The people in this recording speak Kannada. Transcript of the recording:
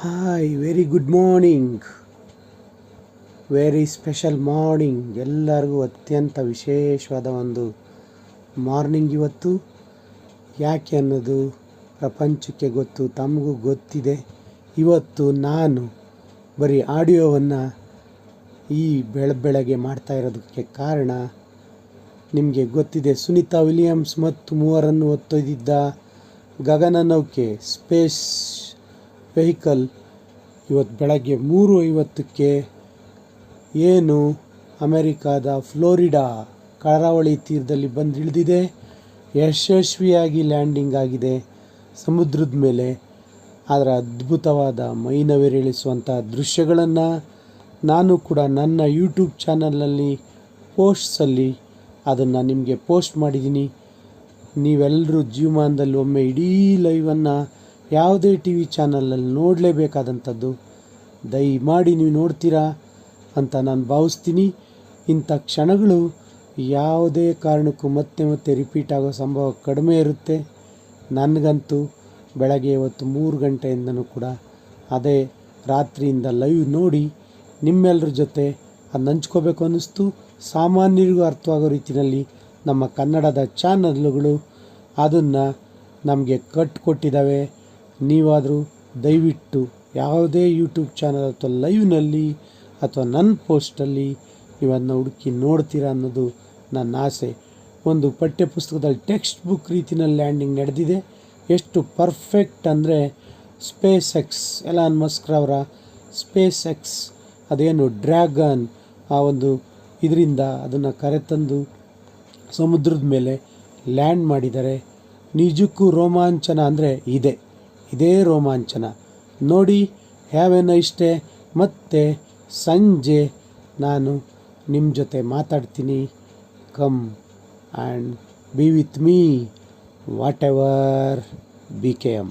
Hi, very good morning. Very special morning. ಎಲ್ಲರಿಗೂ ಅತ್ಯಂತ ವಿಶೇಷವಾದ ಒಂದು ಮಾರ್ನಿಂಗ್ ಇವತ್ತು. ಯಾಕೆ ಅನ್ನೋದು ಪ್ರಪಂಚಕ್ಕೆ ಗೊತ್ತು, ತಮಗೂ ಗೊತ್ತಿದೆ. ಇವತ್ತು ನಾನು ಬರೀ ಆಡಿಯೋವನ್ನು ಈ ಬೆಳಗ್ಗೆ ಮಾಡ್ತಾ ಇರೋದಕ್ಕೆ ಕಾರಣ ನಿಮಗೆ ಗೊತ್ತಿದೆ. ಸುನೀತಾ ವಿಲಿಯಮ್ಸ್ ಮತ್ತು 3 ಹೊತ್ತೊಯ್ದಿದ್ದ ಗಗನನೌಕೆ ಸ್ಪೇಸ್ ವೆಹಿಕಲ್ ಇವತ್ತು ಬೆಳಗ್ಗೆ 3:50ಕ್ಕೆ ಏನು ಅಮೆರಿಕಾದ ಫ್ಲೋರಿಡಾ ಕರಾವಳಿ ತೀರದಲ್ಲಿ ಬಂದು ಇಳಿದಿದೆ. ಯಶಸ್ವಿಯಾಗಿ ಲ್ಯಾಂಡಿಂಗ್ ಆಗಿದೆ ಸಮುದ್ರದ ಮೇಲೆ. ಅದರ ಅದ್ಭುತವಾದ ಮೈನವಿರೇಳಿಸುವಂಥ ದೃಶ್ಯಗಳನ್ನು ನಾನು ಕೂಡ ನನ್ನ ಯೂಟ್ಯೂಬ್ ಚಾನಲ್ನಲ್ಲಿ ಪೋಸ್ಟ್ಸಲ್ಲಿ ಅದನ್ನು ನಿಮಗೆ ಪೋಸ್ಟ್ ಮಾಡಿದ್ದೀನಿ. ನೀವೆಲ್ಲರೂ ಜೀವಮಾನದಲ್ಲಿ ಒಮ್ಮೆ ಇಡೀ ಲೈವನ್ನು ಯಾವುದೇ ಟಿ ವಿ ಚಾನಲಲ್ಲಿ ನೋಡಲೇಬೇಕಾದಂಥದ್ದು. ದಯಮಾಡಿ ನೀವು ನೋಡ್ತೀರಾ ಅಂತ ನಾನು ಭಾವಿಸ್ತೀನಿ. ಇಂಥ ಕ್ಷಣಗಳು ಯಾವುದೇ ಕಾರಣಕ್ಕೂ ಮತ್ತೆ ರಿಪೀಟ್ ಆಗೋ ಸಂಭವ ಕಡಿಮೆ ಇರುತ್ತೆ. ನನಗಂತೂ ಬೆಳಗ್ಗೆ ಇವತ್ತು 3 ಗಂಟೆಯಿಂದನೂ ಕೂಡ ಅದೇ ರಾತ್ರಿಯಿಂದ ಲೈವ್ ನೋಡಿ ನಿಮ್ಮೆಲ್ಲರ ಜೊತೆ ಅದನ್ನ ಹಂಚ್ಕೋಬೇಕು ಅನ್ನಿಸ್ತು. ಸಾಮಾನ್ಯರಿಗೂ ಅರ್ಥವಾಗೋ ರೀತಿಯಲ್ಲಿ ನಮ್ಮ ಕನ್ನಡದ ಚಾನಲ್ಗಳು ಅದನ್ನು ನಮಗೆ ಕಟ್ಟಿಕೊಟ್ಟಿದ್ದಾವೆ. ನೀವಾದರೂ ದಯವಿಟ್ಟು ಯಾವುದೇ ಯೂಟ್ಯೂಬ್ ಚಾನಲ್ ಅಥವಾ ಲೈವ್ನಲ್ಲಿ ಅಥವಾ ನನ್ನ ಪೋಸ್ಟಲ್ಲಿ ನೀವದನ್ನ ಹುಡುಕಿ ನೋಡ್ತೀರಾ ಅನ್ನೋದು ನನ್ನ ಆಸೆ. ಒಂದು ಪಠ್ಯಪುಸ್ತಕದಲ್ಲಿ ಟೆಕ್ಸ್ಟ್ ಬುಕ್ ರೀತಿಯಲ್ಲಿ ಲ್ಯಾಂಡಿಂಗ್ ನಡೆದಿದೆ. ಎಷ್ಟು ಪರ್ಫೆಕ್ಟ್ ಅಂದರೆ ಸ್ಪೇಸ್ ಎಕ್ಸ್, ಎಲಾನ್ ಮಸ್ಕ್ ಅವರ ಸ್ಪೇಸ್ ಎಕ್ಸ್ ಅದೇನು ಡ್ರ್ಯಾಗನ್ ಆ ಒಂದು ಇದರಿಂದ ಅದನ್ನು ಕರೆತಂದು ಸಮುದ್ರದ ಮೇಲೆ ಲ್ಯಾಂಡ್ ಮಾಡಿದ್ದಾರೆ. ನಿಜಕ್ಕೂ ರೋಮಾಂಚನ ಅಂದರೆ ಇದೇ ರೋಮಾಂಚನ. ನೋಡಿ, ಹ್ಯಾವ್ ಎ ನೈಸ್ ಡೇ. ಮತ್ತು ಸಂಜೆ ನಾನು ನಿಮ್ಮ ಜೊತೆ ಮಾತಾಡ್ತೀನಿ. Come and be with me what ever BKM.